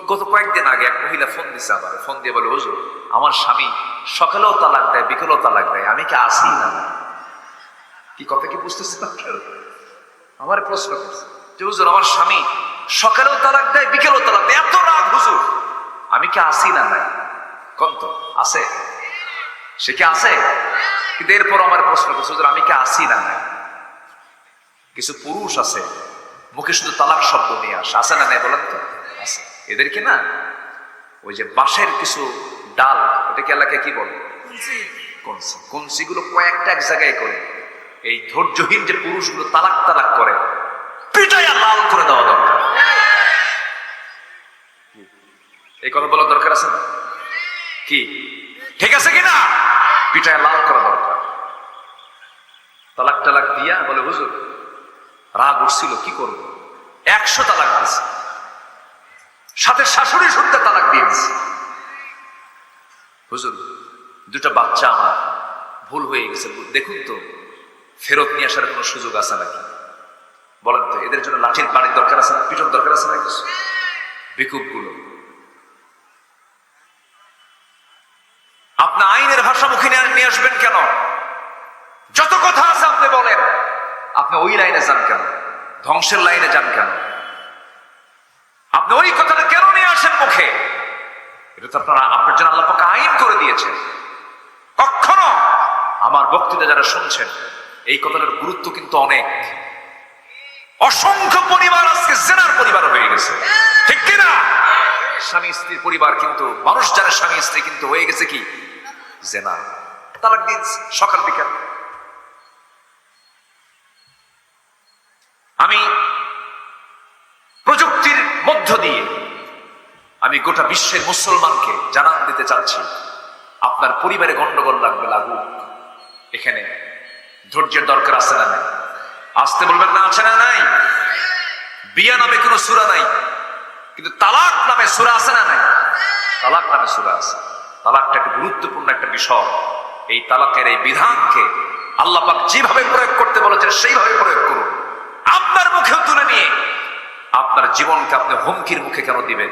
গত কয়েকদিন আগে এক মহিলা ফোন দিছে, আমার ফোন দিয়ে বলে, হুজুর আমার স্বামী সকালেও তালাক দেয়, বিকেলেও তালাক দেয়, আমি কি আসি না? কি কথা কি বুঝতেছি না? আমার প্রশ্ন করছে যে হুজুর আমার স্বামী সকালেও তালাক দেয়, বিকেলেও তালাক দেয়, এত রাগ হুজুর, আমি কি আসি না? নাই কন্ত আছে, সে কি আছে? কিন্তু এরপর আমার প্রশ্ন করছে, হুজুর আমি কি আসি না? নাই। কিছু পুরুষ আছে মুখে শুধু তালাক শব্দ নিয়ে আসে, আছে না? নাই বলেন তো। আছে। এদেরকে না ওই যে বাঁশের কিছু ডাল, ওটাকে এলাকায় কি বলে, কঞ্চিগুলো কয়েকটা এক জায়গায় করে এই ধৈর্যহীন যে পুরুষগুলো তালাক তালাক করে পিটাইয়া লাল করে দেওয়া দরকার। এই কথা বলার দরকার আছে না? কি ঠিক আছে কিনা? পিটাইয়া লাল করা দরকার। তালাক টালাক দিয়া বলে, হুজুর রাগ উঠছিল, কি করব, 100 তালাক দিয়েছে, সাথে শাশুড়ি শুনতে তালাক দিয়েছে। হুজুর দুটা বাচ্চা আমার ভুল হয়ে গেছে, দেখুন তো ফেরত নিয়ে আসার কোনো সুযোগ আছে নাকি? বলেন তো, এদের জন্য লাঠির বাড়ির দরকার আছে না? পিটন দরকার আছে না? কিছু বিকুপ গুলো আপনি আইনের ভাষা মুখে নিয়ে আসবেন কেন? যত কথা আছে আপনি বলেন, আপনি ওই লাইনে যান কেন? ধ্বংসের লাইনে যান কেন? আপনি ওই কথাটা কেন নিয়ে আসেন মুখে? এটা তো আপনার জন্য আল্লাহ পাক আইন করে দিয়েছেন। কখনো আমার বক্তৃতা যারা শুনছেন, এই কথাটার গুরুত্ব কিন্তু অনেক। অসংখ্য পরিবার আজকে জেনার পরিবার হয়ে গেছে, ঠিক কিনা? স্বামী স্ত্রীর পরিবার কিন্তু, মানুষ জানে স্বামী স্ত্রী, কিন্তু হয়ে গেছে কি জেনা, তালাক দিন সকাল বিকাল। আমি প্রযুক্তির মধ্য দিয়ে আমি গোটা বিশ্বের মুসলমানকে জানান দিতে চাচ্ছি, আপনার পরিবারে গন্ডগোল লাগবে, লাগুক, এখানে ধৈর্যের দরকার আছে না নাই? আসতে বলবেন না, আছে না নাই? বিয়া নামে কোনো সূরা নাই, কিন্তু তালাক নামে সূরা আছে না নাই? তালাক নামে সূরা আছে। তালাকটা একটা গুরুত্বপূর্ণ একটা বিষয়। এই তালাকের এই বিধানকে আল্লাহ পাক যেভাবে প্রয়োগ করতে বলেছেন সেইভাবে প্রয়োগ করুন। আপনার মুখেও তুলে নিয়ে আপনার জীবনকে আপনি হুমকির মুখে কেন দিবেন?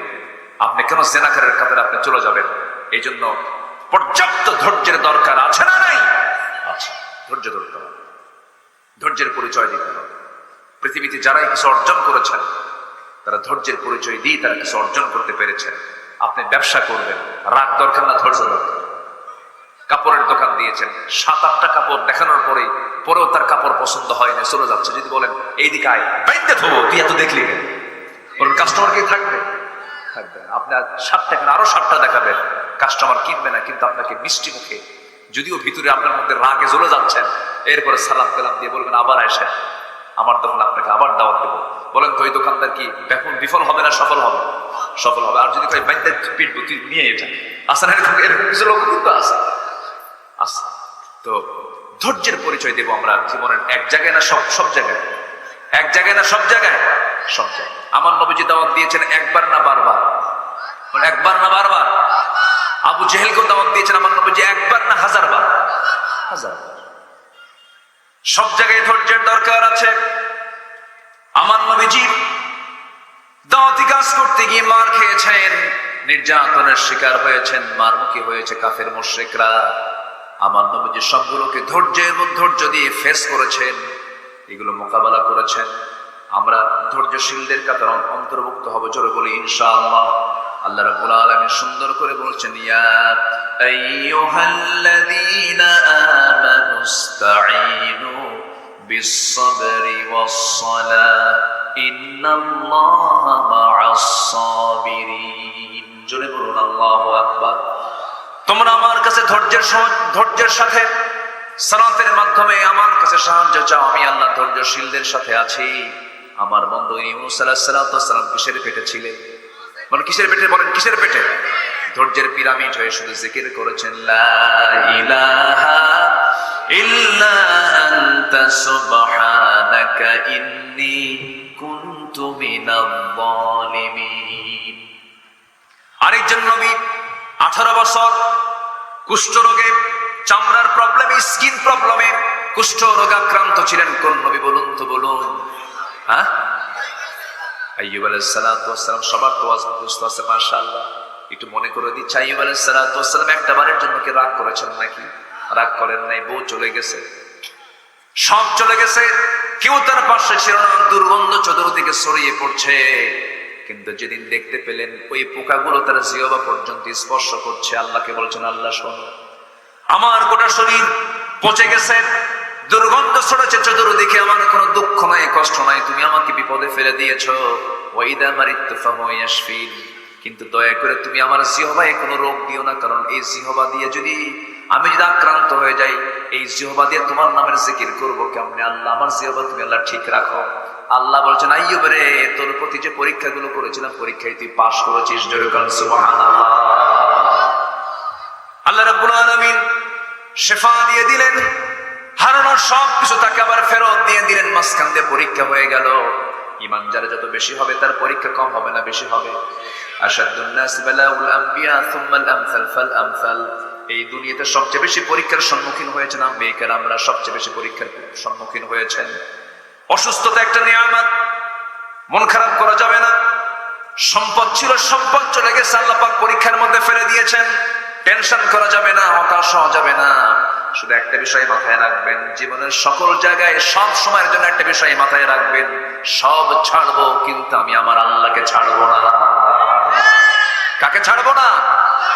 আপনি কেন জেনাকারের কাতারে আপনি চলে যাবেন? এই জন্য পর্যাপ্ত ধৈর্যের দরকার আছে না নাই? আছে। ধৈর্য ধরতে হবে, ধৈর্যের পরিচয় দিতে হবে। পৃথিবীতে যারাই কিছু অর্জন করেছেন, তারা ধৈর্যের পরিচয় দিয়ে তারা কিছু অর্জন করতে পেরেছেন। আপনি ব্যবসা করবেন, রাগ দরকার না, ধৈর্য দরকার। কাপড়ের দোকান দিয়েছেন, 7-8টা কাপড় দেখানোর পরেও তার কাপড় পছন্দ হয় না, চলে যাচ্ছে। যদি বলেন এইদিকে আয়, বাইন্দে থবো, তুই এত দেখলি কেন? বলেন কাস্টমার কি থাকবে? থাকবে। আপনার 7টা কেন, আরো 7টা দেখাবেন, কাস্টমার কিনবে না। কিন্তু আপনাকে মিষ্টি মুখে, যদিও ভিতরে আপনার মধ্যে রাগে জ্বলে যাচ্ছেন, এরপরে সালাম কালাম দিয়ে বলবেন আবার আসেন আমার দোকানে, আপনাকে আবার দাওয়াত দেবো। বলেন তো ওই দোকানদার কি বিফল হবে না সফল হবে? সফল হবে। আর যদি কয় বাইন্দে পিটবো, তুই নিয়ে এটা আসেন, এরকম কিছু লোক কিন্তু আছে। আচ্ছা, তো ধৈর্যের পরিচয় দেব আমরা জীবনের এক জায়গায় না সব জায়গায়? এক জায়গায় না সব জায়গায়? সব জায়গায়। আমার নবীজি দাওয়াত দিয়েছেন একবার না বারবার? একবার না বারবার? আবু জেহেলকে দাওয়াত দিয়েছেন আমার নবীজি একবার না 1000 বার? 1000 বার। সব জায়গায় ধৈর্যের দরকার আছে। আমার নবীজি দাওয়াতি কাজ করতে গিয়ে মার খেয়েছেন, নির্যাতনের শিকার হয়েছেন, মারমুখী হয়েছে কাফের মুশরিকরা। আমার নবীজি সবগুলোকে ধৈর্য দিয়ে ফেস করেছেন, এগুলো মোকাবেলা করেছেন। আমরা ধৈর্যশীলদের কাতারে অন্তর্ভুক্ত হব, জোরে বলি ইনশাআল্লাহ। আল্লাহ রাব্বুল আলামিন সুন্দর করে বলছেন, ইয়া আইয়ুহাল্লাযীনা আমানুস্তাঈনু বিস-সাবরি ওয়াস-সালাহ ইন্নাল্লাহা মা'আস-সাবিরিন। জোরে বলুন আল্লাহু আকবার। তোমরা আমার কাছে ধৈর্যের সাথে সালাতের মাধ্যমে আমার কাছে সাহায্য চাও, আমি আল্লাহ ধৈর্যশীলদের সাথে আছি। আমার বন্ধু ইউনূস আলাইহিস সালাম কিসের পেটে ছিলেন? বলেন কিসের পেটে? বলেন কিসের পেটে? ধৈর্যের পিরামিড হয়ে শুধু জিকির করেছেন, লা ইলাহা ইল্লা আনতা সুবহানাকা ইন্নী কুনতু মিনাল যালিমিন। আরেকজন নবী 18 বছর কুষ্ঠ রোগে, চামড়ার প্রবলেমে, স্কিন প্রবলেমে কুষ্ঠ রোগাক্রান্ত ছিলেন। কোন নবী বলুন তো, বলুন? হ্যাঁ, আইয়ুব আলাইহিস সালাতু ওয়াস সালাম সবার তো ওয়াজ মুখস্থ আছে মাশাআল্লাহ। একটু মনে করে দিচ্ছি, আইয়ুব আলাইহিস সালাতু ওয়াস সালাম একটা বারের জন্য কি রাগ করেছেন নাকি? রাগ করেন নাই। বউ চলে গেছে, সব চলে গেছে, কেউ তার পাশে ছিল না, দুর্গন্ধ চতুর্দিকে ছড়িয়ে পড়ছে। কিন্তু যেদিন দেখতে পেলেন ওই পোকাগুলো তার জিহ্বা পর্যন্ত স্পর্শ করছে, আল্লাহকে বলছেন, আল্লাহ শোনো, আমার গোটা শরীর পচে গেছে, দুর্গন্ধ ছড়াচ্ছে চতুর্দিকে, আমার কোনো দুঃখ নাই, কষ্ট নাই, তুমি আমাকে বিপদে ফেলে দিয়েছো। ওয়াইদা মারিতু ফাহুয়া ইয়াশফিন, কিন্তু দয়া করে তুমি আমার জিহ্বায় কোনো রোগ দিও না, কারণ এই জিহ্বা দিয়ে যদি আমি যদি আক্রান্ত হয়ে যাই, এই জিহ্বা দিয়ে তোমার নামের জিকির করবো কেমনে? আল্লাহ, আমার জিহ্বা তুমি আল্লাহ ঠিক রাখো। আল্লাহ বলছেন, আইয়ুব রে, তোর প্রতি যে পরীক্ষাগুলো করেছিলাম, পরীক্ষায় তুই পাস করেছিস। জোরে বলেন সুবহানাল্লাহ। আল্লাহ রাব্বুল আলামিন শিফা দিয়ে দিলেন, হারানোর সব কিছু তাকে আবার ফেরত দিয়ে দিলেন। মাঝখান দিয়ে পরীক্ষা হয়ে গেল। ঈমান যার যত বেশি হবে তার পরীক্ষা কম হবে না, বেশি হবে। আশাদ্দুন নাস বালাউল আম্বিয়া সুম্মাল আমসাল ফাল আমসাল। এই দুনিয়াতে সবচেয়ে বেশি পরীক্ষার সম্মুখীন হয়েছেন আম্বিয়া কেরামরা, সবচেয়ে বেশি পরীক্ষার সম্মুখীন হয়েছেন। অসুস্থতা একটা নিয়ামত, মন খারাপ করা যাবে না। সম্পদ ছিল, সম্পদ চলে গেছে, আল্লাহ পাক পরীক্ষার মধ্যে ফেলে দিয়েছেন। টেনশন করা যাবে না, হতাশ হওয়া যাবে না। শুধু একটা বিষয় মাথায় রাখবেন, জীবনের সকল জায়গায় সব সময়ের জন্য একটা বিষয় মাথায় রাখবেন, সব ছাড়বো কিন্তু আমি আমার আল্লাহকে ছাড়বো না। কাকে ছাড়বো না?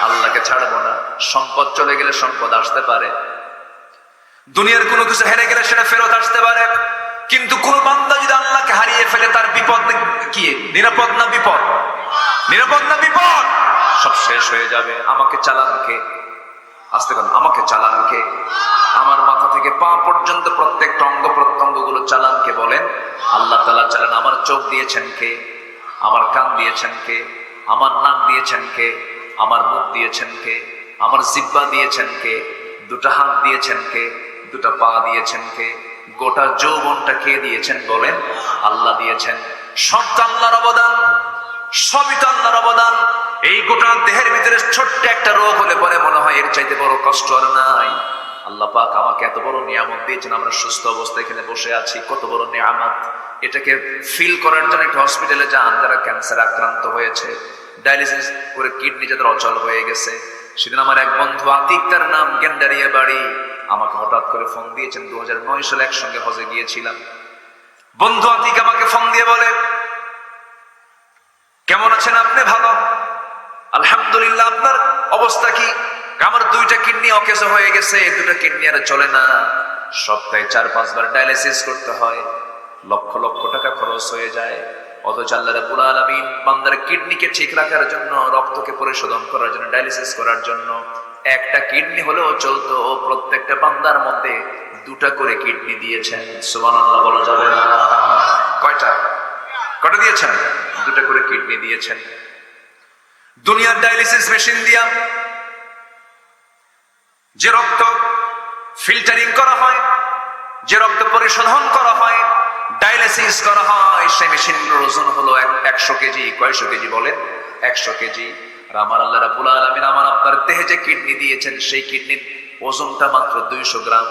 আল্লাহকে ছাড়বো না। সম্পদ চলে গেলে সম্পদ আসতে পারে, দুনিয়ার কোনো কিছু হেরে গেলে সেটা ফেরত আসতে পারে, কিন্তু কোন বান্দা যদি আল্লাহকে হারিয়ে ফেলে তার বিপদ কি? নিরাপদ না বিপদ? নিরাপদ না বিপদ? সব শেষ হয়ে যাবে। আমাকে চালান কে? আসতে পারেন, আমাকে চালান কে? আমার মাথা থেকে পা পর্যন্ত প্রত্যেকটা অঙ্গ প্রত্যঙ্গ গুলো চালান কে? বলেন আল্লাহ তাআলা চালান। আমার চোখ দিয়েছেন কে? আমার কান দিয়েছেন কে? আমার নাক দিয়েছেন কে? আমার মুখ দিয়েছেন কে? আমার জিহ্বা দিয়েছেন কে? দুটো হাত দিয়েছেন কে? দুটো পা দিয়েছেন কে? গোটা যৌবনটা কে দিয়েছেন? বলেন আল্লাহ দিয়েছেন। সব তো আল্লাহর অবদান, সবই তো আল্লাহর অবদান। এই গোটা দেহের ভিতরে ছোট্ট একটা রোগ হলে পরে মনে হয় এর চাইতে বড় কষ্ট আর নাই। আল্লাহ পাক আমাকে এত বড় নিয়ামত দিয়েছেন, আমরা সুস্থ অবস্থায় এখানে বসে আছি, কত বড় নিয়ামত। এটাকে ফিল করার জন্য একটা হসপিটালে যান, যারা ক্যান্সার আক্রান্ত হয়েছে, ডায়ালিসিস করে কিডনি যাদের অচল হয়ে গেছে। সেদিন আমার এক বন্ধু আতিক, তার নাম, গেন্ডারিয়া বাড়ি, আমাকে হঠাৎ করে ফোন দিয়েছেন। 2009 সালে একসঙ্গে হজে গিয়েছিলাম। বন্ধু আতিক আমাকে ফোন দিয়ে বলে, কেমন আছেন আপনি? ভালো আলহামদুলিল্লাহ। আপনার অবস্থা কি? আমার দুইটা কিডনি অকেজ হয়ে গেছে, দুটো কিডনি আর চলে না, সপ্তাহে 4-5 বার ডায়ালিসিস করতে হয়, লক্ষ লক্ষ টাকা খরচ হয়ে যায়। অথচ আল্লাহ রাব্বুল আলামিন বান্দার কিডনিকে ঠিক রাখার জন্য, রক্তকে পরিশোধন করার জন্য, ডায়ালিসিস করার জন্য একটা কিডনি হলেও চলতো, প্রত্যেকটা বান্দার মধ্যে দুটা করে কিডনি দিয়েছেন। সুবহানাল্লাহ বলা যাবে না? কয়টা দিয়েছেন? দুটা করে কিডনি দিয়েছেন। দুনিয়ার ডায়ালিসিস মেশিন দিয়া যে রক্ত ফিল্টারিং করা হয়, যে রক্ত পরিশোধন করা হয়, ডায়ালিসিস করা হয়, সেই মেশিনগুলোর ওজন হলো 100 কেজি। কয়শো কেজি? বলেন 100 কেজি। আর আমার আল্লাহ রাব্বুল আলামিন আমার আপনার দেহে যে কিডনি দিয়েছেন, সেই কিডনির ওজনটা মাত্র 200 গ্রাম।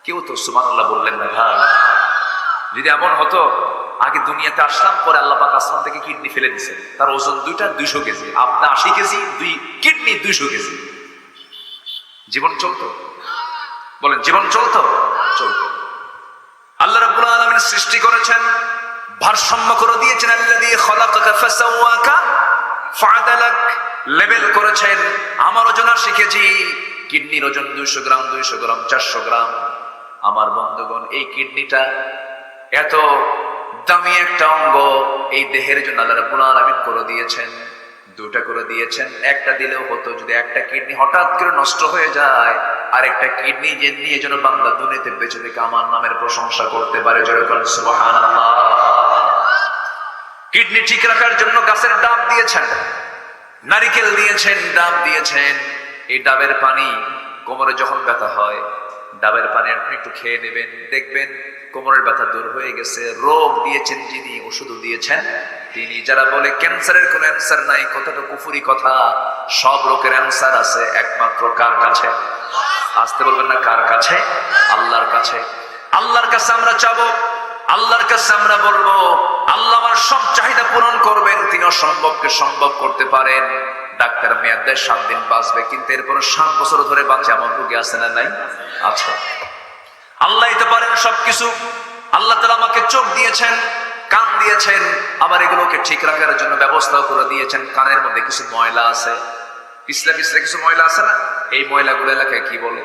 কেউ তো সুবহানাল্লাহ বললেন না ভাই? যদি এমন হতো, আগে দুনিয়াতে আসলাম, পরে আল্লাহ পাক আসমান থেকে কিডনি ফেলে দিয়েছেন, তার ওজন 200 কেজি, আপনি 80 কেজি, 2 কিডনি 200 কেজি, জীবন চলতো? বলেন জীবন চলতো? চলতো। আল্লাহ রাব্বুল আলামিন সৃষ্টি করেছেন, ভারসাম্য করে দিয়েছেন। আল্লাযী খালাকাকা ফাসাওয়াকা ফাআদালাক, লেভেল করেছেন। আমার ওজন 80 কেজি, কিডনির ওজন 200 গ্রাম, 200 গ্রাম 400 গ্রাম। আমার বন্ধুগণ, এই কিডনিটা এত দামি একটা অঙ্গ, এই দেহের জন্য আল্লাহ রাব্বুল আলামিন করে দিয়েছেন, দুটা করে দিয়েছেন। একটা দিলেও হতো, যদি একটা কিডনি হঠাৎ করে নষ্ট হয়ে যায়, আর একটা কিডনি যে নিয়ে যেন বান্দা দুনিয়াতে বেঁচে থেকে আমার নামের প্রশংসা করতে পারে। জোরে বলেন সুবহানাল্লাহ। কিডনি ঠিক রাখার জন্য গাছের ডাব দিয়েছেন, নারিকেল দিয়েছেন, ডাব দিয়েছেন। এই ডাবের পানি কোমরে যখন ব্যথা হয়, ডাবের পানি আপনি একটু খেয়ে নেবেন, দেখবেন কোমরের ব্যথা দূর হয়ে গেছে। রোগ দিয়েছেন যিনি, ওষুধ দিয়েছেন তিনি। যারা বলে ক্যান্সারের কোনো অ্যান্সার নাই, কথাটা কুফুরি কথা। সব রোগের অ্যান্সার আছে, একমাত্র কার কাছে? আসতে বলবেন না, কার কাছে? আল্লাহর কাছে। আল্লাহর কাছে আমরা চাবো, আল্লাহর কাছে আমরা বলবো আল্লাহ আমার সব চাহিদা পূরণ করবেন। তিনি অসম্ভবকে সম্ভব করতে পারেন। ডাক্তার মেয়াদ দেয় 7 দিন বাঁচবে, কিন্তু এরপর 7 বছর ধরে বাঁচে এমন রোগী আছে না নাই? আচ্ছা, আল্লাহই তো পারেন সবকিছু। আল্লাহ তাআলা আমাকে চোখ দিয়েছেন, কান দিয়েছেন, আবার এগুলোকে ঠিক রাখার জন্য ব্যবস্থাও করে দিয়েছেন। কানের মধ্যে কিছু ময়লা আছে, পিছলা পিছলা কিছু ময়লা আছে না? এই ময়লাগুলো এলাকায় কি বলে?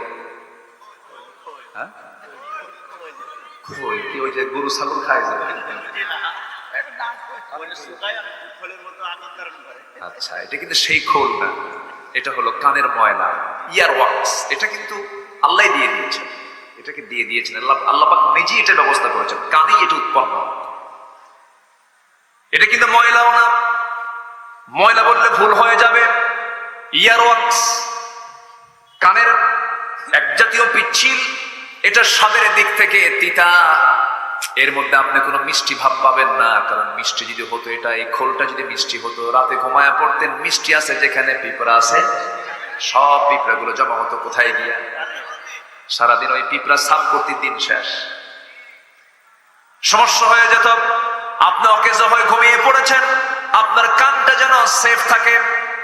হ্যাঁ, খোল। কি ওই যে গরু ছাগল খায় যায়? আচ্ছা, এটা কিন্তু সেই খোল না, এটা হলো কানের ময়লা, ইয়ার ওয়াক্স। এটা কিন্তু আল্লাহ দিয়ে দিয়েছেন, এটাকে দিয়ে দিয়েছেন আল্লাহ। আল্লাহ পাক নিজেই এটা ব্যবস্থা করেছেন, কানেই এটা উৎপন্ন। এটা কিন্তু ময়লাও না, ময়লা বললে ভুল হয়ে যাবে। ইয়ার ওয়াক্স কানের এক জাতীয় পিচ্ছিল, এটা স্বাদের দিক থেকে তিতা। এর মধ্যে আপনি কোনো মিষ্টি ভাব পাবেন না, কারণ মিষ্টি যদি হতো, এটা এই খোলটা যদি মিষ্টি হতো, রাতে ঘুমায়া পড়তেন, মিষ্টি আছে যেখানে পিঁপড়া আছে, সব পিঁপড়া গুলো জমা হতো কোথায় গিয়া? সারাদিন ওই পিঁপড়া সাফ করতে দিন শেষ। সমস্যা হয়ে যেত। আপনি অকেজ হয়ে ঘুমিয়ে পড়েছেন, আপনার কানটা যেন সেফ থাকে,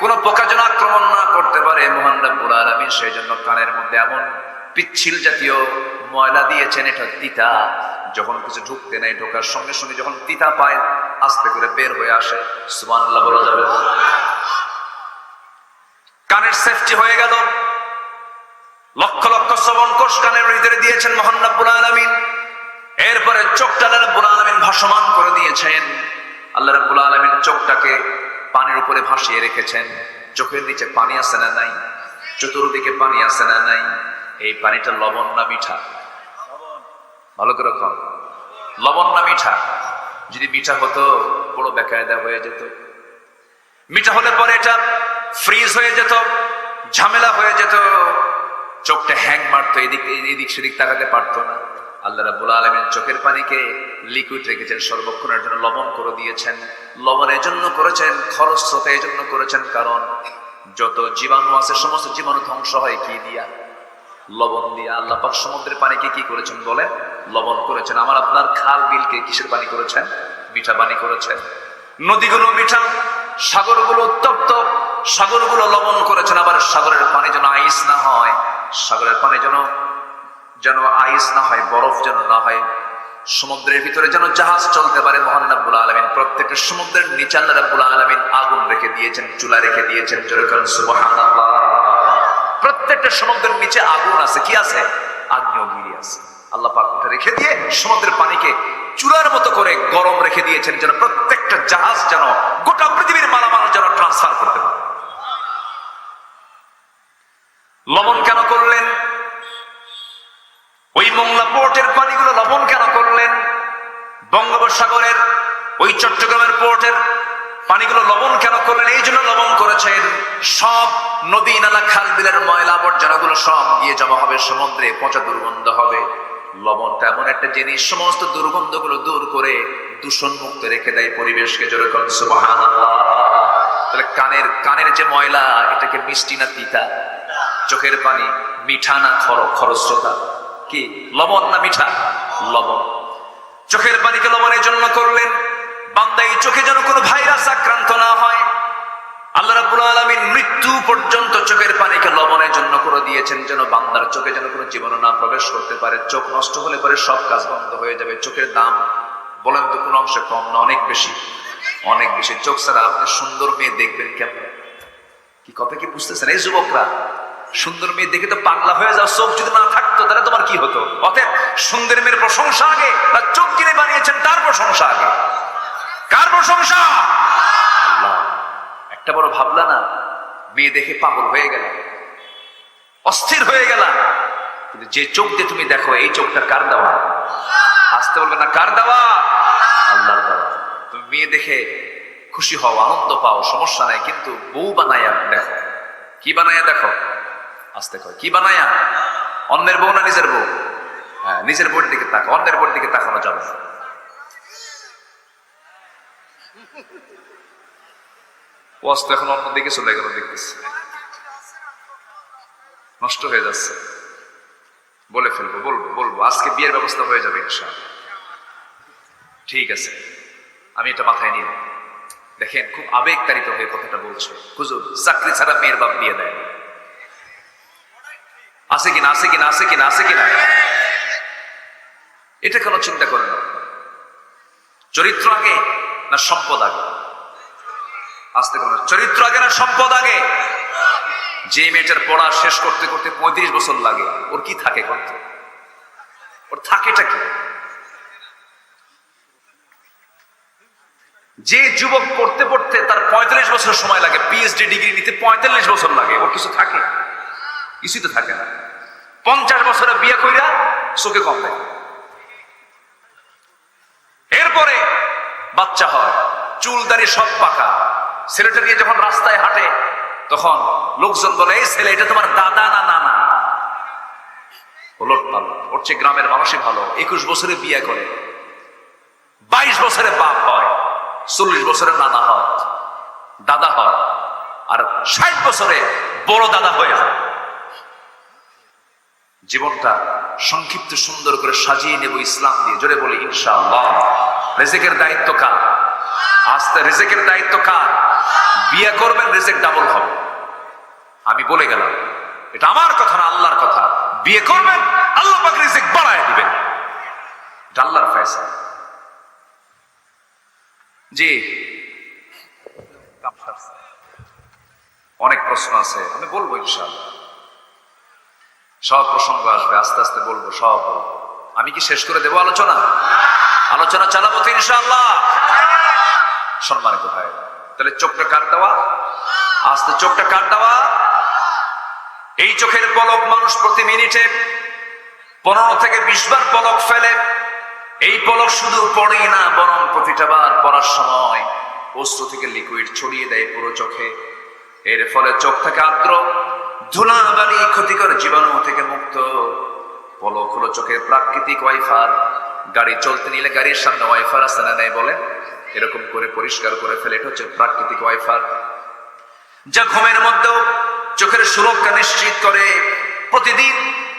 কোন পোকা যেন আক্রমণ না করতে পারে মহান রব্বুল আলামিন সেই জন্য কানের মধ্যে এমন পিচ্ছিল জাতীয় ময়লা দিয়েছেন, এটা তিতা। যখন কিছু ঢুকতে নাই, ঢোকার সঙ্গে সঙ্গে যখন তিতা পায় আস্তে করে বের হয়ে আসে। সুবহানাল্লাহ বলা যাবে। কানের সেফটি হয়ে গেল। লক্ষ লক্ষ শ্রবণ কোষ কানের ভিতরে দিয়েছেন মহান রব্বুল আলামিন। এরপরে চোখটা আল্লাহ রাব্বুল আলামিন ভাসমান করে দিয়েছেন। আল্লাহ রাব্বুল আলামিন চোখটাকে পানির উপরে ভাসিয়ে রেখেছেন। চোখের নিচে পানি আছে না নাই? চতুর্দিকে পানি আছে না নাই? এই পানিটা লবণ না মিঠা? ভালো করে কম, লবণ না মিঠা? যদি মিঠা হতো বড় বেকায়দা হয়ে যেত। মিঠা হলে পরে এটা ফ্রিজ হয়ে যেত, ঝামেলা হয়ে যেত, চোখটা হ্যাং মারতো, এদিক সেদিক তাকাতে পারতো না। আল্লাহ রাব্বুল আলামিন চোখের পানিকে লিকুইড রেখেছেন, সর্বক্ষণের জন্য লবণ করে দিয়েছেন। লবণের জন্য করেছেন, খরচ স্রোতের জন্য করেছেন, কারণ যত জীবাণু আছে সমস্ত জীবাণু ধ্বংস হয় কি দিয়া? লবণ দিয়া। আল্লাহ পাক সমুদ্রের পানিকে কি করেছেন বলে? লবণ করেছেন। আমার আপনার খাল বিলকে কিসের পানি করেছেন? মিঠা পানি করেছেন। নদীগুলো মিঠা, সাগরগুলো উত্তপ্ত, সাগরগুলো লবণ করেছেন। আবার সাগরের পানি যেন আইস না হয়, সাগরের পানি যেন আইস না হয়, বরফ যেন না হয়, সমুদ্রের ভিতরে যেন জাহাজ চলতে পারে। মহান রব্বুল আলামিন প্রত্যেকটা সমুদ্রের নিচে আল্লাহ রাব্বুল আলামিন আগুন রেখে দিয়েছেন, চুলা রেখে দিয়েছেন। জোরে বলেন সুবহানাল্লাহ। প্রত্যেকটা সমুদ্রের নিচে আগুন আছে, কি আছে? আগ্নেয়গিরি আছে। আল্লাহ পাক ওটা রেখে দিয়ে সমুদ্রের পানিকে চুলার মতো করে গরম রেখে দিয়েছেন, যেন প্রত্যেকটা জাহাজ যেন গোটা পৃথিবীর মালামাল যেন ট্রান্সফার করতে পারে। লবণ কেন করলেন? ওই মোংলা পোর্টের পানিগুলো লবণ কেন করলেন? বঙ্গোপসাগরের ওই চট্টগ্রামের পোর্টের পানিগুলো লবণ কেন করলেন? এই জন্য লবণ করেছেন, সব নদী নালা খাল বিলের ময়লা আবর্জনাগুলো সব গিয়ে জমা হবে সমুদ্রে, পচা দুর্গন্ধ হবে। লবণটা এমন একটা জিনিস, সমস্ত দুর্গন্ধগুলো দূর করে দূষণ মুক্ত রেখে দেয় পরিবেশকে। জোরে বলেন সুবহানাল্লাহ। তাহলে কানের যে ময়লা, এটাকে মিষ্টি না তিতা? চোখের পানি মিঠা না খরস্রোতা? কি লবণ না মিঠা? লবণ। চোখের পানিকে লবণের জন্য করলেন, বান্দা এই চোখে যেন কোনো ভাইরাস আক্রান্ত না হয়। আল্লাহ রাব্বুল আলামিন মৃত্যু পর্যন্ত চোখের পানিকে লবণের জন্য করে দিয়েছেন, যেন বান্দার চোখে যেন কোনো জীবাণু না প্রবেশ করতে পারে। চোখ নষ্ট হলে পরে সব কাজ বন্ধ হয়ে যাবে। চোখের দাম বলেন তো কোন অংশে কম না অনেক বেশি? অনেক বেশি। চোখ ছাড়া আপনি সুন্দর মেয়ে দেখবেন কেমন? কি কথা কি বুঝতেছেন? এই যুবকরা, সুন্দর মেয়ে দেখে তো পাগলা হয়ে যাও। চোখ যদি না থাকতো তাহলে তোমার কি হতো? অতএব সুন্দর মেয়ের প্রশংসা আগে, তার চোখ যিনি বানিয়েছেন তার প্রশংসা আগে। কার প্রশংসা? আল্লাহ। একটা বড় ভাবলা না, মেয়ে দেখে পাগল হয়ে গেল, অস্থির হয়ে গেল, কিন্তু যে চোখ দিয়ে তুমি দেখো, এই চোখটা কার দেওয়া? আসতে বলবে না কার দেওয়া? আল্লাহর দেওয়া। তুমি মেয়ে দেখে খুশি হও, আনন্দ পাও, সমস্যা নাই, কিন্তু বউ বানায়া দেখো। কি বানায়া দেখো? আসতে কয় কি বানায়া? অন্যের বউ না নিজের বউ? হ্যাঁ, নিজের বউর দিকে তাকা, অন্যের বউর দিকে তাকানো যাবে না। ওয়াজ তো এখন অন্যদিকে চলে গেল, দেখতেছি নষ্ট হয়ে যাচ্ছে। বলে ফেলবো, বলবো আজকে বিয়ের ব্যবস্থা হয়ে যাবে ইনশাআল্লাহ। ঠিক আছে, আমি এটা মাথায় নিলাম। দেখেন খুব আবেগতাড়িত হয়ে কথাটা বলছে, হুজুর চাকরি ছাড়া মেয়ের বাপ বিয়ে দেয় আছে কিনা, আছে কিনা, আছে কিনা, আছে কিনা? এটা কেন চিন্তা করেন? চরিত্র আগে না সম্পদ আগে? আসতে কোনো চরিত্র আগে না সম্পদ আগে? যে মেয়েটার পড়া শেষ করতে করতে 35 বছর লাগে, ওর কি থাকে করতে? ওর থাকেটা কি? যে যুবক পড়তে পড়তে তার 45 বছর সময় লাগে, পিএইচডি ডিগ্রি নিতে 45 বছর লাগে, ওর কিছু থাকে? কিছুই তো থাকে না। 50 বছরে বিয়ে কইরা চোখে কম দেখে, এরপরে বাচ্চা হয়, চুল দাড়ি সব পাকা, ছেলেটা নিয়ে যখন রাস্তায় হাঁটে তখন লোকজন বলে, এই ছেলে এটা তোমার দাদা না নানা? ওলট পালট, ওর চেয়ে গ্রামের মানুষই ভালো। 21 বছরে বিয়ে করে, 22 বছরে বাপ হয়, 40 বছরে নানা হয়, দাদা হয়, আর 60 বছরে বড় দাদা হয়ে যায়। জীবনটা সংক্ষিপ্ত সুন্দর করে সাজিয়ে নেব ইসলাম দিয়ে। জোরে বলি ইনশাআল্লাহ। রিজিকের দায়িত্ব কার? আস্তে রিজিকের দায়িত্ব কার? বিয়ে করবেন, রিজিক ডাবল হবে। আমি বলে গেলাম, এটা আমার কথা না, আল্লাহর কথা। বিয়ে করবেন, আল্লাহ পাক রিজিক বাড়ায় দিবেন, এটা আল্লাহর ফয়সালা। জি, অনেক প্রশ্ন আছে, আমি বলবো ইনশাআল্লাহ। সব প্রসঙ্গ আসবে, আস্তে আস্তে বলবো, সব বলবো। আমি কি শেষ করে দেবো আলোচনা? আলোচনা চালাবো তো ইনশাআল্লাহ। সম্মানিত ভাই, তাহলে চোখটা কাট দেওয়া, আস্তে চোখটা কাট দেওয়া। এই চোখের পলক মানুষ প্রতি মিনিটে 15 থেকে 20 বার পলক ফেলে। এই পলক শুধু পড়েই না, বরং প্রতিটা বার পড়ার সময় অশ্রু থেকে লিকুইড ছড়িয়ে দেয় পুরো চোখে। এর ফলে চোখ থেকে আর্দ্র ধুলাবালি ক্ষতিকর জীবাণু থেকে মুক্ত। পলক হলো চোখের প্রাকৃতিক ওয়াইফার। গাড়ি চলতে নিলে গাড়ির সামনে ওয়াইফার আছে না নাই বলেন? এরকম করে পরিষ্কার করে ফেলে, এটা হচ্ছে প্রাকৃতিক ওয়াইফার, যা ঘুমের মধ্যেও চোখের সুরক্ষা নিশ্চিত করে। প্রতিদিন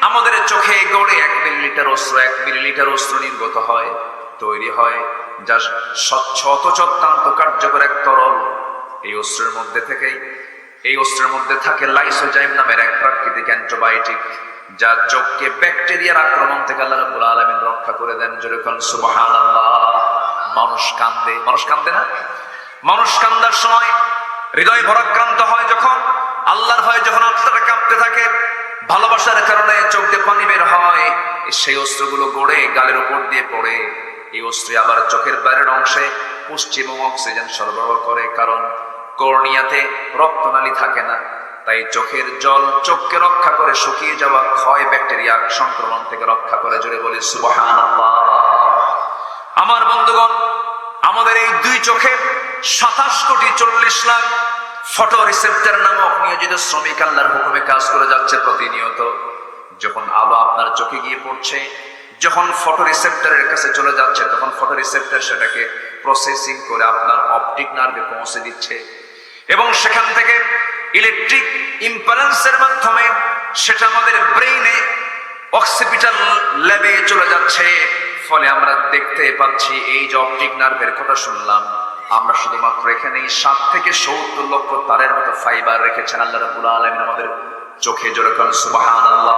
আমাদের চোখে গড়ে 1 মিলিলিটার অশ্রু, 1 মিলিলিটার অশ্রু নির্গত হয়, তৈরি হয়, যা স্বচ্ছ অথচ অত্যন্ত কার্যকর এক তরল। এই অশ্রুর মধ্যে থাকে লাইসোজাইম নামের এক প্রাকৃতিক অ্যান্টিবায়োটিক, যা চোখকে ব্যাকটেরিয়ার আক্রমণ থেকে আল্লাহ রাব্বুল আলামিন রক্ষা করে দেন। জোরে কোন সুবহানাল্লাহ। মানুষ কান্দে না? মানুষ কান্দার সময় হৃদয় ভরাক্রান্ত হয়, যখন আল্লাহর ভয়ে, যখন আত্মাটা কাঁপতে থাকে, ভালোবাসার কারণে চোখ দিয়ে পানি বের হয়, সেই অস্ত্রগুলো গড়ে গালের উপর দিয়ে পড়ে। এই অস্ত্র আবার চোখের বাইরের অংশে পুষ্টি এবং অক্সিজেন সরবরাহ করে, কারণ কর্নিয়াতে রক্তনালী থাকে না। তাই চোখের জল চোখকে রক্ষা করে, শুকিয়ে যাওয়া ক্ষয় ব্যাকটেরিয়া সংক্রমণ থেকে রক্ষা করে। জোরে বলি সুবহানাল্লাহ। আমার বন্ধুগণ, আমাদের এই দুই চোখে 27 কোটি 40 লাখ ফটো রিসেপ্টর নামক নিয়োজিত শ্রমিক আল্লাহর হুকুমে কাজ করে যাচ্ছে প্রতিনিয়ত। যখন আলো আপনার চোখে গিয়ে পড়ছে, যখন ফটো রিসেপ্টরের কাছে চলে যাচ্ছে, তখন ফটো রিসেপ্টর সেটাকে প্রসেসিং করে আপনার অপটিক নার্ভে পৌঁছে দিচ্ছে, এবং সেখান থেকে ইলেকট্রিক ইম্পালসের মাধ্যমে সেটা আমাদের ব্রেইনে অক্সিপিটাল ল্যাবে চলে যাচ্ছে। ফলে আমরা দেখতে পাচ্ছি, এই যে অপটিক নার্ভের কথা শুনলাম, আমরা শুধুমাত্র এখানেই 7 থেকে 70 লক্ষ তারের মতো ফাইবার রেখেছেন আল্লাহ রাব্বুল আলামিন আমাদের চোখে। জোরে কোন সুবহানাল্লাহ।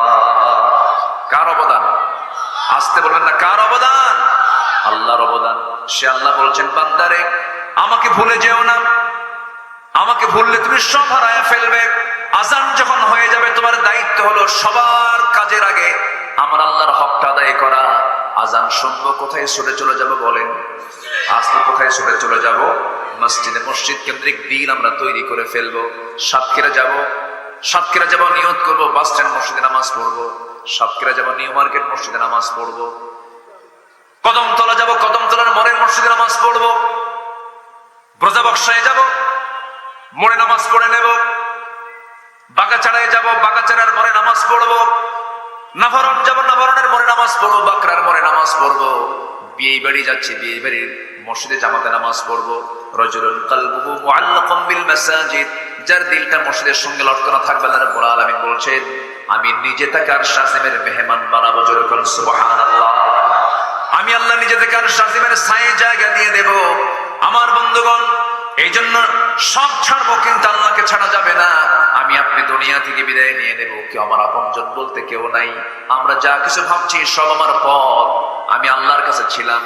কার অবদান? আসতে বলবেন না, কার অবদান? আল্লাহর অবদান। সে আল্লাহ বলছেন, বান্দারে আমাকে ভুলে যেও না, আমাকে ভুললে তুমি সব হারায় ফেলবে। আজান যখন হয়ে যাবে, তোমার দায়িত্ব হলো সবার কাজের আগে আমার আল্লাহর হকটা আদায় করা। আজান শুনবো, কোথায় ছুটে চলে যাব বলেন? আজকে কোথায় ছুটে চলে যাব? মসজিদে। মসজিদ কেন্দ্রিক দিন আমরা তৈরি করে ফেলবো। সাতক্ষীরা যাব, নিয়ত করবো বাস স্ট্যান্ড মসজিদে নামাজ পড়বো। সাতক্ষীরা যাব, নিউ মার্কেট মসজিদে নামাজ পড়বো। কদমতলা যাব, কদমতলার মোড়ের মসজিদে নামাজ পড়বো। ব্রজাবক্সায় যাব, মোড়ে নামাজ পড়ে নেব। বাগাচাড়ায় যাব, বাগাচাড়ার মোড়ে নামাজ পড়বো। নাভারণ যাব, নাভারণের মোড়ে নামাজ পড়বো। বাকরার মোড়ে নামাজ পড়বো। বিয়ে বাড়ি যাচ্ছি, বিয়ে বাড়ির মসজিদে জামাতে নামাজ পড়বো। রাজুলুন কলবুহু মুআল্লাকুম বিল মাসাজিদ, যার দিলটা মসজিদের সঙ্গে লটকানো থাকবে, আল্লাহ রাব্বুল আলামিন বলছেন আমি নিজে তাকে আরশ আজিমের মেহমান বানাবো। জোরে বলুন সুবহানাল্লাহ। আমি আল্লাহ নিজে থেকে আর শাসিমের ছায়ে জায়গা দিয়ে দেব। আমার বন্ধুগণ, এই জন্য সব ছাড়বো, কিন্তু আল্লাহকে ছাড়া যাবে না। আমি আপনি দুনিয়া থেকে বিদায় নিয়ে নেব, কেউ আমার আপনজন বলতে কেউ নাই। আমরা যা কিছু ভাবছি সব আমার পথ। আমি আল্লাহর কাছে ছিলাম,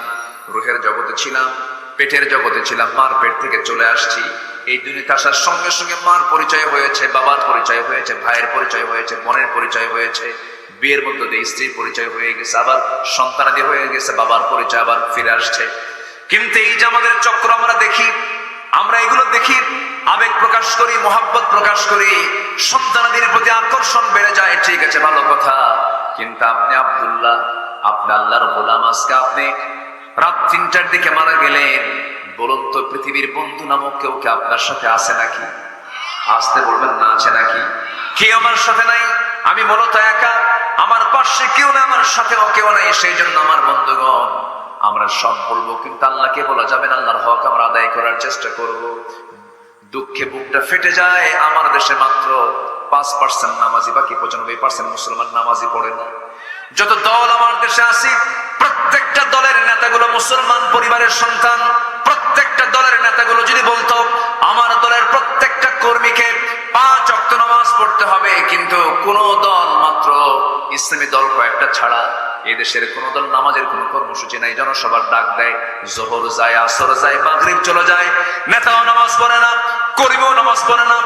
রুহের জগতে ছিলাম, পেটের জগতে ছিলাম, মার পেট থেকে চলে আসছি। এই দুনিয়াতে আসার সঙ্গে সঙ্গে মার পরিচয় হয়েছে, বাবার পরিচয় হয়েছে, ভাইয়ের পরিচয় হয়েছে, বোনের পরিচয় হয়েছে, বিয়ের মধ্যে দিয়ে স্ত্রীর পরিচয় হয়ে গেছে, আবার সন্তানাদি হয়ে গেছে, বাবার পরিচয় আবার ফিরে আসছে। কিন্তু এই যে আমাদের চক্র আমরা দেখি, আমরা এগুলো দেখি, আবেগ প্রকাশ করি, মোহাব্বত প্রকাশ করি, সন্তানাদের প্রতি আকর্ষণ বেড়ে যায়, ঠিক আছে, ভালো কথা। কিন্তু আপনি আব্দুল্লাহ, আপনি আল্লাহর গোলাম, আজকে আপনি রাত 3টার দিকে মারা গেলেন। বলুন তো, পৃথিবীর বন্ধু নামক কেউ কি আপনার সাথে আছে নাকি? আসতে বলবেন না, আছে নাকি? কেউ আমার সাথে নাই, আমি মূলত একা, আমার পাশে কেউ না, আমার সাথেও কেউ নাই। সেই জন্য আমার বন্ধুগণ, আমরা সব বলবো, কিন্তু আল্লাহকে বলা যাবে না। আল্লাহর হক আমরা আদায় করার চেষ্টা করব। দুঃখে বুকটা ফেটে যায়, আমার দেশে মাত্র 5% নামাজি, বাকি 95% মুসলমান নামাজি পড়ে না। যত দল আমার দেশে আছে, প্রত্যেকটা দলের নেতাগুলো মুসলমান পরিবারের সন্তান। প্রত্যেকটা দলের নেতাগুলো যদি বলতো আমার দলের প্রত্যেকটা কর্মীকে 5 ওয়াক্ত নামাজ পড়তে হবে, কিন্তু কোন দল, মাত্র ইসলামী দল কয়েকটা ছাড়া, এই দেশের কোন দল নামাজের কোন কর্মসূচি নাই। জনসভার ডাক দেয়, জোহর যায়, আসর যায়, মাগরিব চলে যায়, নেতাও নামাজ পড়ে না, কর্মীও নামাজ পড়ে না।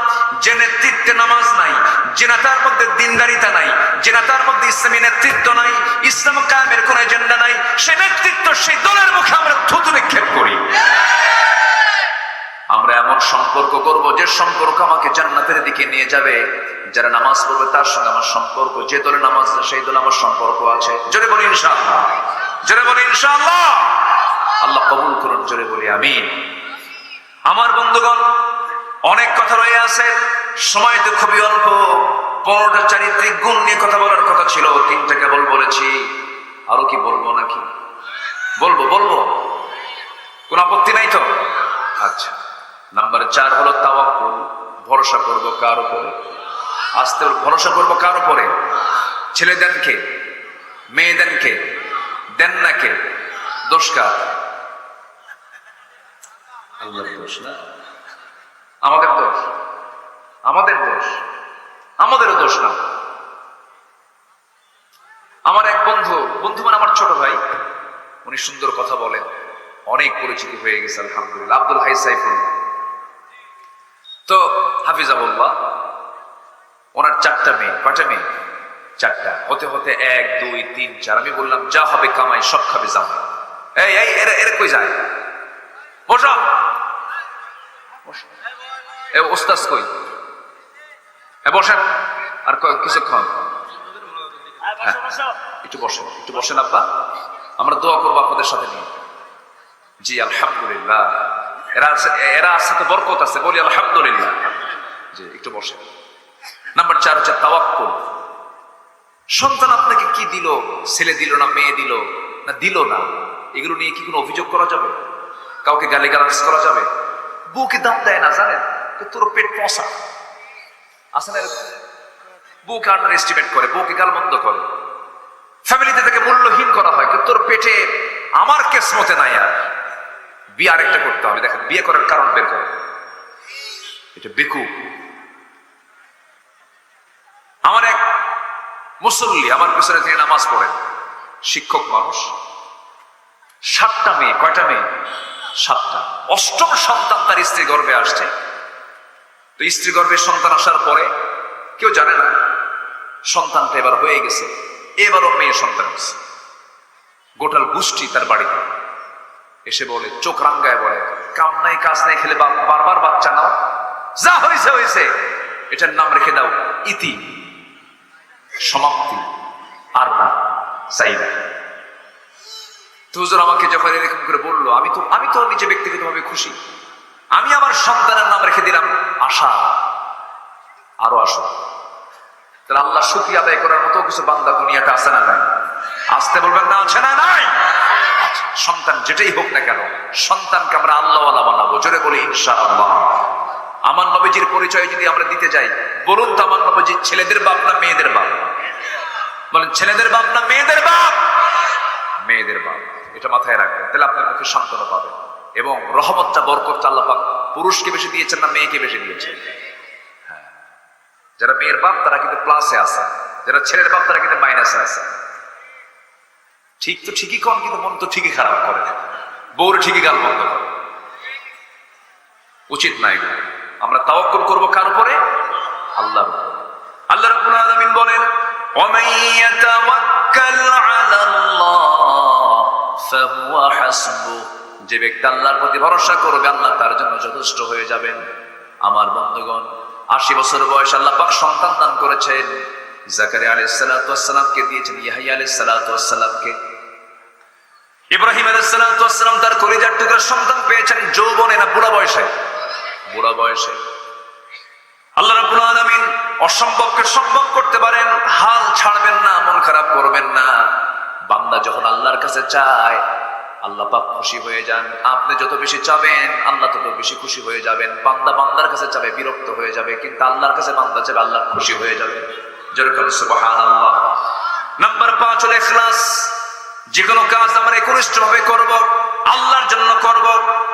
যে নেতৃত্বে নামাজ নাই, যে নেতার মধ্যে দিনদারিতা নাই, যে নেতার মধ্যে ইসলামী নেতৃত্ব নাই, ইসলাম কায়েমের কোন এজেন্ডা নাই, সে নেতৃত্ব, সেই দলের মুখে আমরা থুতু নিক্ষেপ করি। আমরা এমন সম্পর্ক করব যে সম্পর্ক আমাকে জান্নাতের দিকে নিয়ে যাবে। যারা নামাজ পড়বে তার সঙ্গে আমার সম্পর্ক, যে দলে নামাজ আছে সেই দলে আমার সম্পর্ক আছে। জোরে বলি ইনশাআল্লাহ, জোরে বলি ইনশাআল্লাহ। আল্লাহ কবুল করুন, জোরে বলি আমিন। আমার বন্ধুগণ, অনেক কথা রয়ে আছে, সময় তো খুবই অল্প। 15টা চারিত্রিক গুণ নিয়ে কথা বলার কথা ছিল, 3টা কেবল বলেছি। আরো কি বলবো নাকি? বলবো, কোন আপত্তি নাই তো? আচ্ছা, নাম্বার 4 হলো তাওয়াক্কুল। ভরসা করব কার উপরে? আস্তে ভরসা করব কার উপরে? ছেলে দেন কে? মেয়ে দেন কে? দেন না কে? দোষ কার? আল্লাহর দোষ না, আমাদের দোষ, আমাদের দোষ, আমাদেরও দোষ না। আমার এক বন্ধু মানে আমার ছোট ভাই, উনি সুন্দর কথা বলেন, অনেক পরিচিতি হয়ে গেছে আলহামদুলিল্লাহ, আব্দুল হাই সাইফুল্লাহ। তো হাফিজাহুল্লাহ, ওনার 4টা মেয়ে। কয়টা মেয়ে? 4টা। হতে হতে 1, 2, 3, 4। আমি বললাম যা হবে কামাই, সব খাবে জামাই। এই এরা কই যায়? বসো, ওস্তাদ কই? বসেন, আর কিছুক্ষণ একটু বসেন আব্বা, আমরা দোয়া করবো আপনাদের সাথে নিয়ে। জি আলহামদুলিল্লাহ, এরা আছে তো বরকত আছে, বলি আলহামদুলিল্লাহ। জি একটু বসেন। নাম্বার 4 হচ্ছে তাওয়াক্কুল। সন্তান আপনাকে কি দিল? ছেলে দিল না মেয়ে দিল না দিল না, এগুলো নিয়ে কি কোনো অভিযোগ করা যাবে? কাউকে গালিগালাজ করা যাবে? বউকে দাম দেয় না, জানেন? তোর পেট পচা আছে না, বউকে আন্ডার এস্টিমেট করে, বউকে গালমন্দ করে, ফ্যামিলিতে থেকে মূল্যহীন করা হয়। তোর পেটে আমার কিসমতে নাই, আর বিয়ে আরেকটা করতে হবে। দেখেন, বিয়ে করার কারণ বের করে, এটা বেকুব। আমার এক মুসল্লি আমার পিছনে তিনি নামাজ পড়েন, শিক্ষক মানুষ, 7টা মেয়ে। কয়টা মেয়ে? 7টা। 8ম সন্তান তার স্ত্রী গর্ভে আসছে। তো স্ত্রী গর্ভে সন্তান আসার পরে কেউ জানে না সন্তানটা এবার হয়ে গেছে, এবারও মেয়ে সন্তান হচ্ছে। গোটাল গোষ্ঠী তার বাড়িতে এসে বলে, চোখ রাঙ্গায় বলে, কাম নাই কাজ নাই, খেলে বারবার বাচ্চা নাও, যা হয়েছে এটার নাম রেখে দাও ইতি, সমাপ্তি, আর না চাই না। তো হুজুর আমাকে যখন এরকম করে বললো, আমি তো নিজে ব্যক্তিগতভাবে খুশি। আমি আমার সন্তানের নাম রেখে দিলাম আশা, আরো আসো। তাহলে আল্লাহ শুকরিয়া আদায় করার মতো কিছু বান্দা দুনিয়াতে আছে না নাই? আসতে বলবেন না, আছে না নাই? সন্তান যেটাই হোক না কেন, সন্তানকে আমরা আল্লাহওয়ালা বানাবো। জোরে বলি ইনশাআল্লাহ। আমার নবীজির পরিচয় যদি আমরা দিতে যাই, বলুন তো আমার নবীজি ছেলেদের বাপ না মেয়েদের বাপ? বলেন, ছেলেদের বাপ না মেয়েদের বাপ? মেয়েদের বাপ। এটা মাথায় রাখবেন, তাহলে আপনার মুখে সান্ত্বনা পাবেন। এবং রহমতটা বরকতটা আল্লাহ পাক পুরুষকে বেশি দিয়েছেন না মেয়েকে বেশি দিয়েছেন? হ্যাঁ, যারা মেয়ের বাপ তারা কিন্তু প্লাসে আছে, যারা ছেলের বাপ তারা কিন্তু মাইনাসে আছে। ঠিক তো ঠিকই কম, কিন্তু মন তো ঠিকই খারাপ করে, বউর ঠিকই গাল বন্ধ করে। উচিত নাই। আমরা তাওয়াক্কুল করব কার উপরে? আল্লাহর উপরে। আল্লাহ রাব্বুল আলামিন বলেন, ওয়ামান ইয়াতাওয়াক্কাল আলাল্লাহ ফাহুয়া হাসবুহ, যে ব্যক্তি আল্লাহর প্রতি ভরসা করবে আল্লাহ তার জন্য যথেষ্ট হয়ে যাবেন। আমার বন্ধুগণ, 80 বছর বয়স আল্লাহ পাক সন্তান দান করেছেন। জাকারিয়া আলাইহিস সালাতু ওয়াস সালামকে দিয়েছেন, ইয়াহইয়া আলাইহিস সালাতু ওয়াস সালামকে। ইব্রাহিম আলাইহিস সালাতু ওয়াস সালাম তার কলিজার টুকরা সন্তান পেয়েছেন যৌবনে না বুড়া বয়সে? বুড়া বয়সে। আল্লাহ রাব্বুল আলামিন অসম্ভবকে সম্ভব করতে পারেন। হাল ছাড়বেন না, মন খারাপ করবেন না। বান্দা যখন আল্লাহর কাছে চায় আল্লাহ পাক খুশি হয়ে যান। আপনি যত বেশি চাবেন আল্লাহ তত বেশি খুশি হয়ে যাবেন। বান্দা বান্দার কাছে চাবে বিরক্ত হয়ে যাবে, কিন্তু আল্লাহর কাছে বান্দা চাবে আল্লাহ খুশি হয়ে যাবে। জোরে বলেন সুবহানাল্লাহ। নাম্বার 5 হলো ইখলাস। যে কোনো কাজ আমরা একনিষ্ঠভাবে করব, আল্লাহর জন্য করব,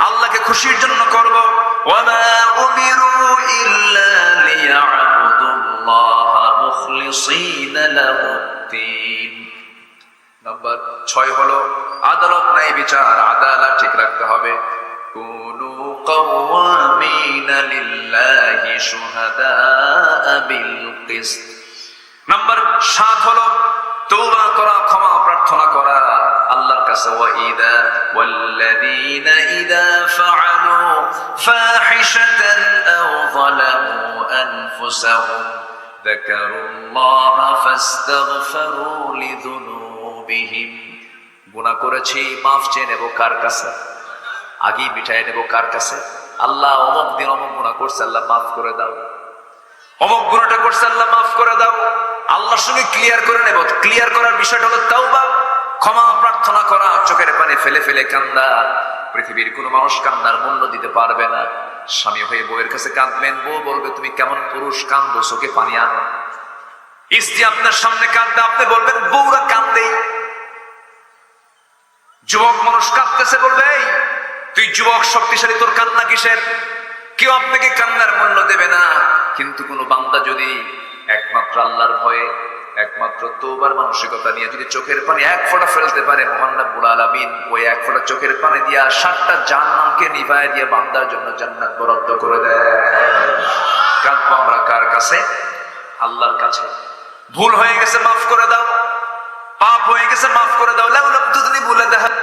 আল্লাহকে খুশির জন্য করব। ওয়ামা উমিরু ইল্লা লিয়াবুদুল্লাহা মুখলিসিনা লাহুদ্দিন। নাম্বার 6 হলো আদালত, ন্যায় বিচার, আদালত ঠিক রাখতে হবে। কুনু কাওয়ামিনা লিল্লাহি শুহাদাআ বিল কিসত। নাম্বার 7 হলো তওবা করা, ক্ষমা প্রার্থনা করা আল্লাহর কাছে। ওয়াইদা ওয়াল্লাযীনা ইযা ফাআলু ফাহিশাতান আও যালামু আনফুসাহুম যাকারুল্লাহা ফাস্তাগফিরু লিযুনুবিহিম। গুনাহ করেছি, মাফ চেয়ে নেব কার কাছে? আগেই মিটাই নেব কার কাছে? আল্লাহ অমুক দিন অমুক গুনাহ করছে, আল্লাহ মাফ করে দাও। অমুক গুনাহটা করছে, আল্লাহ মাফ করে দাও। আল্লাহর সঙ্গে ক্লিয়ার করে নেব। ক্লিয়ার করার বিষয়টা হলো তাওবা, ক্ষমা প্রার্থনা করা, চোখের পানি ফেলে ফেলে কান্দা। পৃথিবীর কোনো মানুষ কান্নার মূল্য দিতে পারবে না। স্বামী হয়ে বউয়ের কাছে কাঁদবেন, বউ বলবে তুমি কেমন পুরুষ, কান্দো, চোখে পানি আনো। স্ত্রী আপনার সামনে কাঁদবে, আপনি বলবেন বউরা কান্দেই। যুবক মানুষ কাঁদতেছে, বলবে এই তুই যুবক, শক্তিশালী, তোর কান্না কিসের? কেউ আপনাকে কান্নার মূল্য দেবে না। কিন্তু কোন বান্দা যদি একমাত্র আল্লাহর ভয়ে, একমাত্র তওবার মানসিকতা নিয়ে যদি চোখের পানি এক ফোঁটা ফেলতে পারে, মহান রব্বুল আলামিন ওই এক ফোঁটা চোখের পানি দিয়া 7টা জাহান্নামকে নিভায় দিয়ে বান্দার জন্য জান্নাত বরাদ্দ করে দেয়। কাঁদবো আমরা কার কাছে? আল্লাহর কাছে। ভুল হয়ে গেছে মাফ করে দাও, পাপ হয়ে গেছে মাফ করে দাও। লাউলাম তুযনিবু লাযাহাব